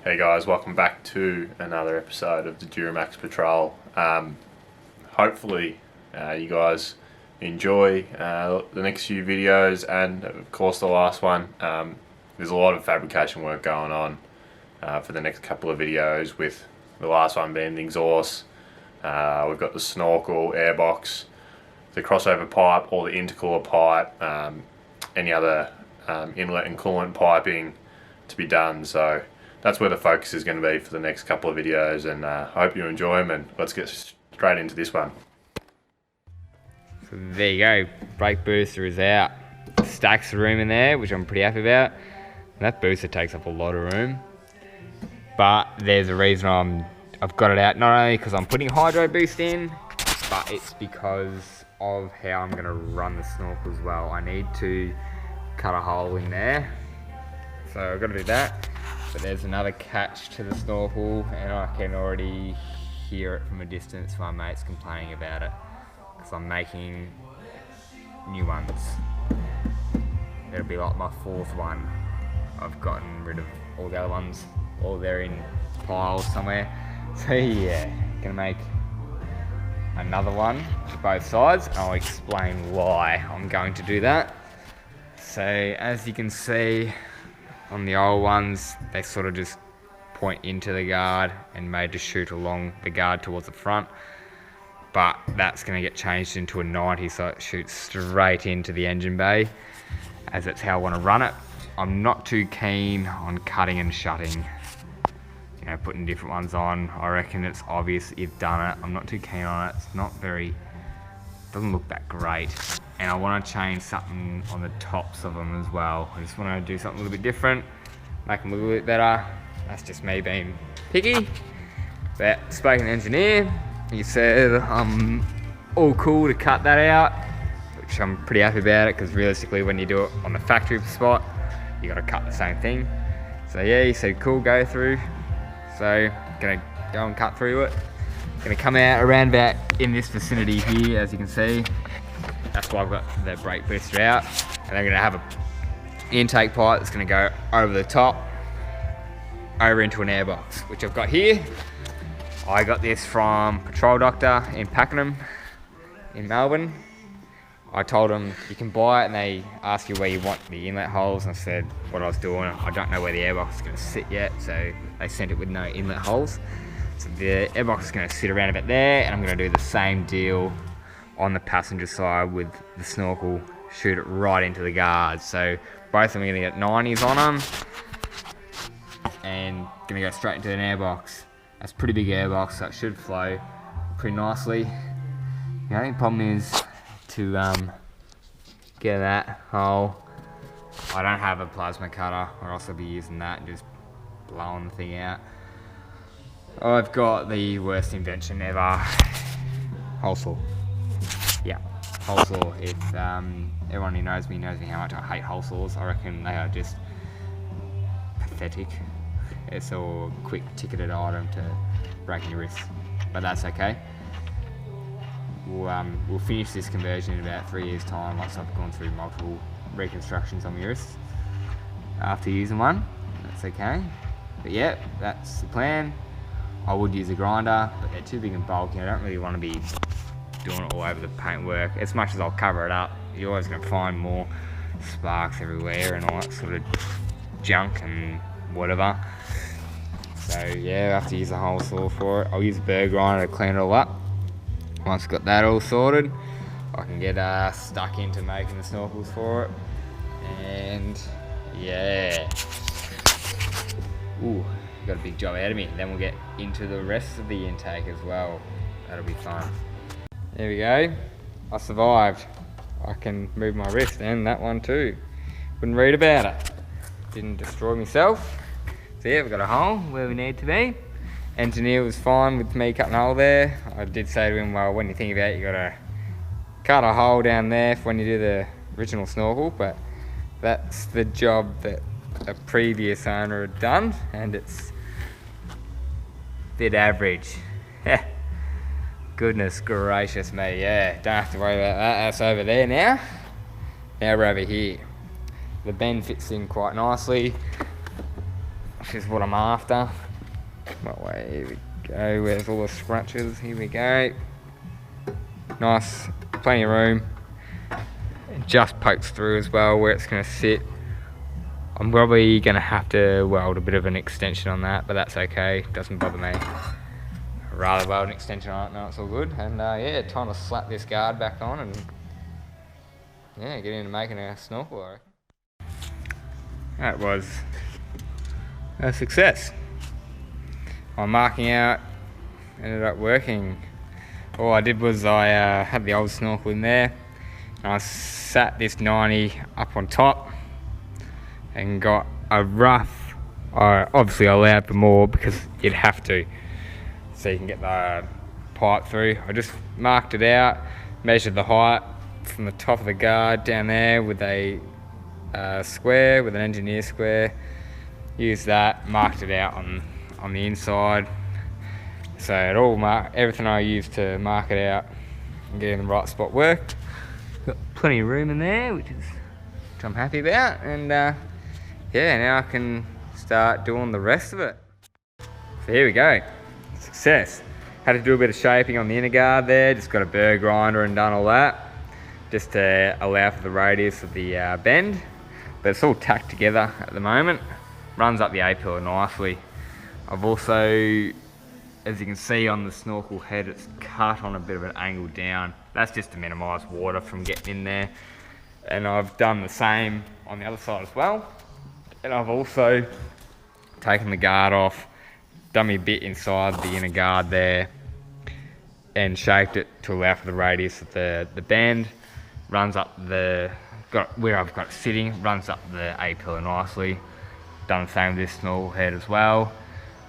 Hey guys, welcome back to another episode of the Duramax Patrol. Hopefully you guys enjoy the next few videos and of course the last one. There's a lot of fabrication work going on for the next couple of videos, with the last one being the exhaust. We've got the Snorkel, Airbox, the crossover pipe, or the intercooler pipe, any other inlet and coolant piping to be done. So that's where the focus is going to be for the next couple of videos, and I hope you enjoy them, and let's get straight into this one. So there you go, brake booster is out. Stacks of room in there, which I'm pretty happy about. That booster takes up a lot of room, but there's a reason I've got it out, not only because I'm putting hydro boost in, but it's because of how I'm going to run the snorkel as well. I need to cut a hole in there, so I've got to do that. But there's another catch to the snorkel, and I can already hear it from a distance. My mate's complaining about it because I'm making new ones. It'll be like my fourth one. I've gotten rid of all the other ones, or they're in piles somewhere. So yeah, gonna make another one for both sides. I'll explain why I'm going to do that. So as you can see, on the old ones, they sort of just point into the guard and made to shoot along the guard towards the front. But that's going to get changed into a 90, so it shoots straight into the engine bay, as that's how I want to run it. I'm not too keen on cutting and shutting, you know, putting different ones on. I reckon it's obvious that you've done it. I'm not too keen on it. It's not very, doesn't look that great. And I want to change something on the tops of them as well. I just want to do something a little bit different, make them look a little bit better. That's just me being picky. But spoken to the engineer, he said I'm all cool to cut that out, which I'm pretty happy about it, because realistically when you do it on the factory spot, you got to cut the same thing. So yeah, he said cool, go through. So gonna go and cut through it. Gonna come out around about in this vicinity here, as you can see. That's why I've got the brake booster out, and I'm going to have an intake pipe that's going to go over the top, over into an airbox, which I've got here. I got this from Patrol Doctor in Pakenham in Melbourne. I told them you can buy it, and they ask you where you want the inlet holes, and I said what I was doing. I don't know where the airbox is going to sit yet, so they sent it with no inlet holes. So the airbox is going to sit around about there, and I'm going to do the same deal on the passenger side with the snorkel, shoot it right into the guards. So both of them are going to get 90s on them, and going to go straight into an airbox. That's a pretty big airbox, so it should flow pretty nicely. The only problem is to get that hole. I don't have a plasma cutter, or else I'll be using that and just blowing the thing out. I've got the worst invention ever, hole saw. Yeah, hole saw. If everyone who knows me how much I hate hole saws. I reckon they are just pathetic. It's a quick ticketed item to breaking your wrist, but that's okay. We'll finish this conversion in about 3 years' time, once I've gone through multiple reconstructions on my wrist after using one. That's okay. But yeah, that's the plan. I would use a grinder, but they're too big and bulky. I don't really want to be doing it all over the paintwork. As much as I'll cover it up, you're always going to find more sparks everywhere and all that sort of junk and whatever. So yeah, I have to use a hole saw for it. I'll use a burr grinder to clean it all up. Once I've got that all sorted, I can get stuck into making the snorkels for it. And yeah, ooh, got a big job out of me. Then we'll get into the rest of the intake as well. That'll be fun. There we go. I survived. I can move my wrist, and that one too. Wouldn't read about it. Didn't destroy myself. So yeah, we've got a hole where we need to be. Engineer was fine with me cutting a hole there. I did say to him, well, when you think about it, you gotta cut a hole down there for when you do the original snorkel, but that's the job that a previous owner had done, and it's a bit average. Goodness gracious me, yeah, don't have to worry about that. That's over there now. Now we're over here. The bend fits in quite nicely. which is what I'm after. What way? Here we go. Where's all the scratches? Here we go. Nice, plenty of room. It just pokes through as well where it's going to sit. I'm probably going to have to weld a bit of an extension on that, but that's okay. Doesn't bother me. I'd rather weld an extension on it. No, it's all good. And yeah, time to slap this guard back on and yeah, get into making a snorkel, I reckon. That was a success. I'm marking out, ended up working. All I did was I had the old snorkel in there and I sat this 90 up on top and got a rough, obviously I allowed for more because you'd have to so you can get the pipe through. I just marked it out, measured the height from the top of the guard down there with a square, with an engineer square. Used that, marked it out on the inside. So it all everything I used to mark it out and get in the right spot worked. Got plenty of room in there, which I'm happy about. And yeah, now I can start doing the rest of it. So here we go, success. Had to do a bit of shaping on the inner guard there. Just got a burr grinder and done all that, just to allow for the radius of the bend. But it's all tacked together at the moment. Runs up the A-pillar nicely. I've also, as you can see on the snorkel head, it's cut on a bit of an angle down. That's just to minimise water from getting in there. And I've done the same on the other side as well. And I've also taken the guard off, done me a bit inside the inner guard there, and shaped it to allow for the radius of the bend. Runs up where I've got it sitting, runs up the A-pillar nicely. Done the same with this snorkel head as well.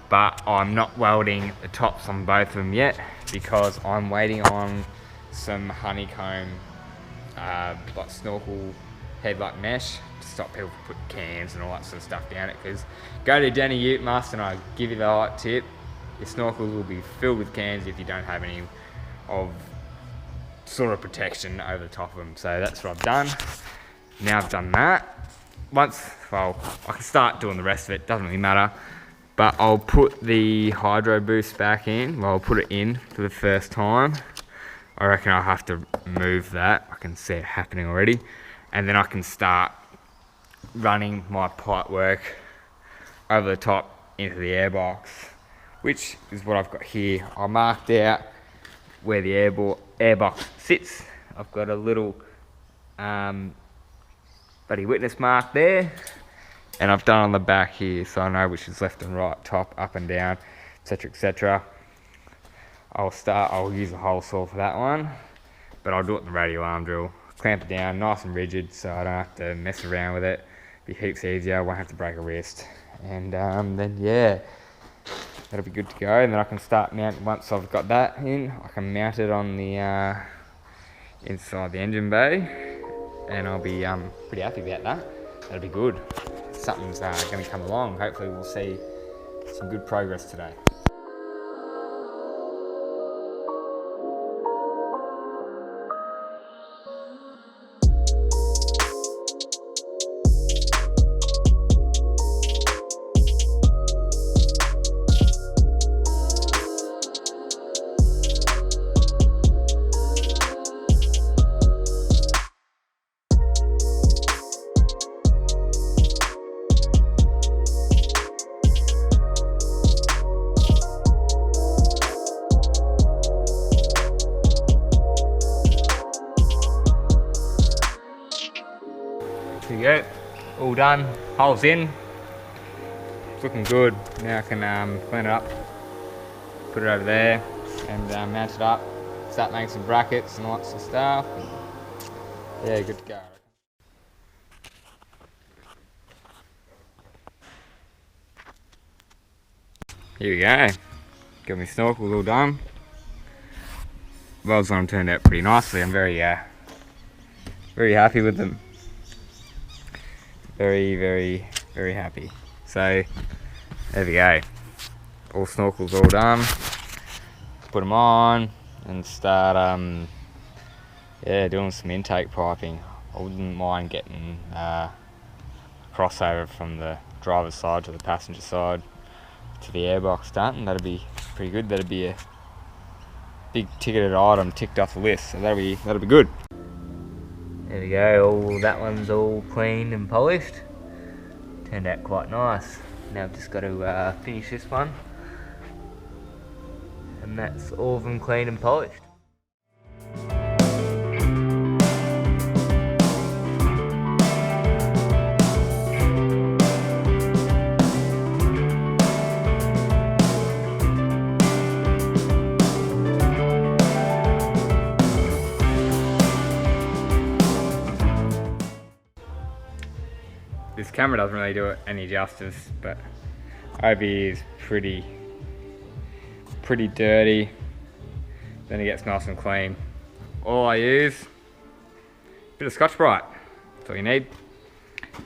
But I'm not welding the tops on both of them yet because I'm waiting on some honeycomb like snorkel head like mesh to stop people from putting cans and all that sort of stuff down it. Because go to Danny Ute Must and I give you the hot tip, your snorkels will be filled with cans if you don't have any of sort of protection over the top of them. So that's what I've done. Now I've done that. Well, I can start doing the rest of it, doesn't really matter. But I'll put the hydro boost back in. Well, I'll put it in for the first time. I reckon I'll have to move that. I can see it happening already. And then I can start running my pipe work over the top into the airbox, which is what I've got here. I marked out where the airbox sits. I've got a little bloody witness mark there, and I've done on the back here so I know which is left and right, top, up and down, etc, etc. I'll use a hole saw for that one, but I'll do it in the radial arm drill. Clamp it down nice and rigid so I don't have to mess around with it. Be heaps easier, I won't have to break a wrist. And then yeah, that'll be good to go. And then I can start mounting, once I've got that in, I can mount it on the inside the engine bay. And I'll be pretty happy about that. That'll be good. Something's going to come along. Hopefully we'll see some good progress today. Here we go, all done, holes in, it's looking good. Now I can clean it up, put it over there and mount it up, start making some brackets and lots of stuff. Yeah, good to go. Here we go, got my snorkels all done. Welds on them turned out pretty nicely. I'm very happy with them. Very happy. So there we go, all snorkels all done. Put them on and start doing some intake piping. I wouldn't mind getting crossover from the driver's side to the passenger side to the airbox done, and that'd be pretty good. That'd be a big ticketed item ticked off the list, so that'll be good. There we go, that one's all cleaned and polished. Turned out quite nice. Now I've just got to finish this one, and that's all of them cleaned and polished. This camera doesn't really do it any justice, but over here is pretty dirty. Then it gets nice and clean. All I use, a bit of Scotch-Brite. That's all you need.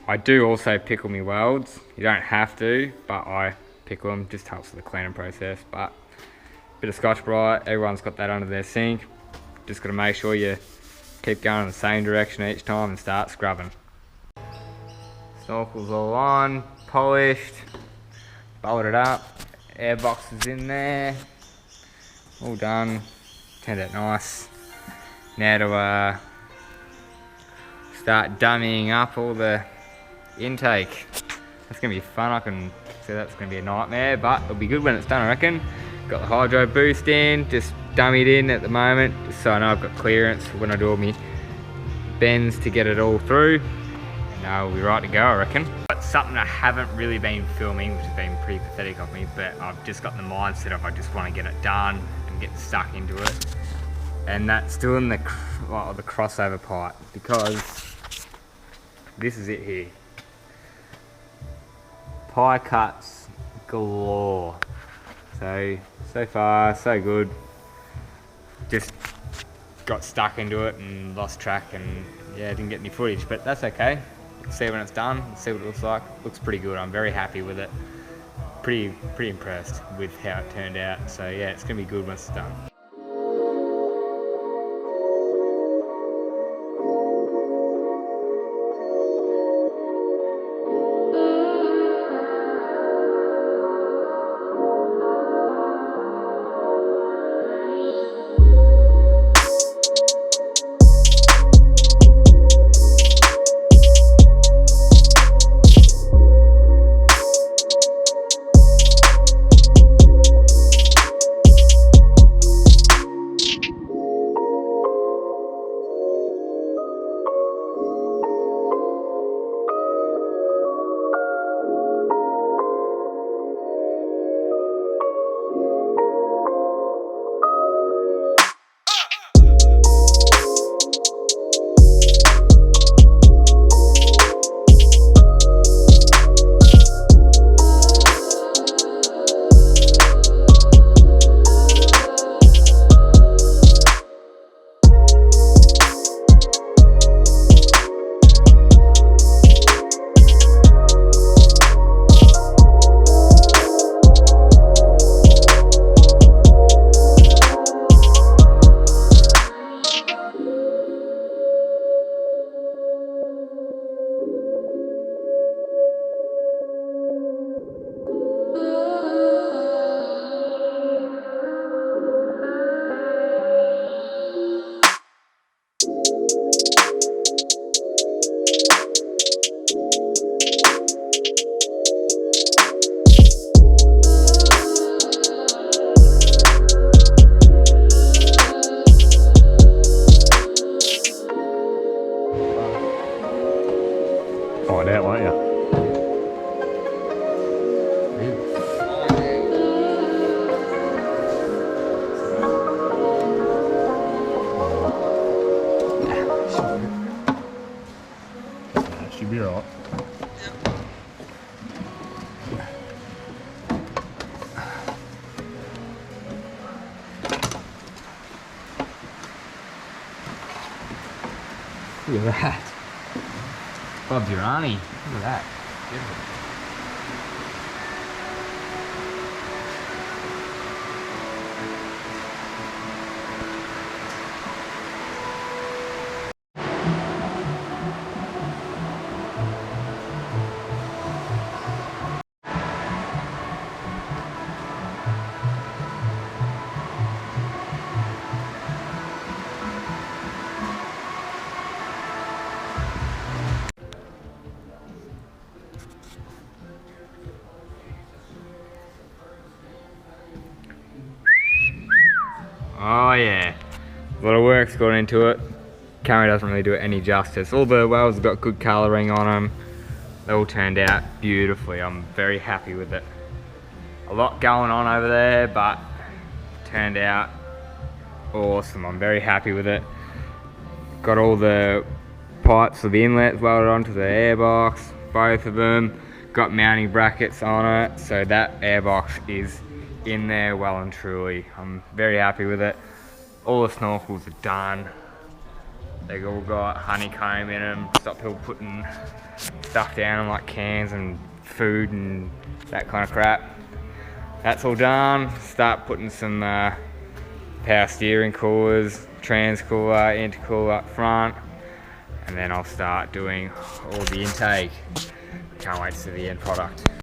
I do also pickle my welds. You don't have to, but I pickle them. Just helps with the cleaning process. But a bit of Scotch-Brite. Everyone's got that under their sink. Just got to make sure you keep going in the same direction each time and start scrubbing. Snorkels all on, polished, bolted up, airbox is in there, all done, turned out nice. Now to start dummying up all the intake. That's going to be fun. I can see that's going to be a nightmare, but it'll be good when it's done, I reckon. Got the hydro boost in, just dummied in at the moment, just so I know I've got clearance for when I do all my bends to get it all through. We'll be right to go, I reckon. But something I haven't really been filming, which has been pretty pathetic of me, but I've just got the mindset of I just want to get it done and get stuck into it. And that's doing the crossover part, because this is it here. Pie cuts galore. So far, so good. Just got stuck into it and lost track, and yeah, didn't get any footage, but that's okay. See when it's done, see what it looks like. Looks pretty good. I'm very happy with it. Pretty impressed with how it turned out. So yeah, it's gonna be good once it's done. Find out, won't you? Should be alright. Look at that. Bob's your auntie. Look at that. Beautiful. Oh yeah, a lot of work's gone into it. Camera doesn't really do it any justice. All the welds have got good colouring on them. They all turned out beautifully. I'm very happy with it. A lot going on over there, but turned out awesome. I'm very happy with it. Got all the pipes for the inlets welded onto the airbox, both of them. Got mounting brackets on it, so that airbox is in there well and truly. I'm very happy with it. All the snorkels are done. They all got honeycomb in them. Stop people putting stuff down in like cans and food and that kind of crap. That's all done. Start putting some power steering coolers, trans cooler, intercooler up front, and then I'll start doing all the intake. Can't wait to see the end product.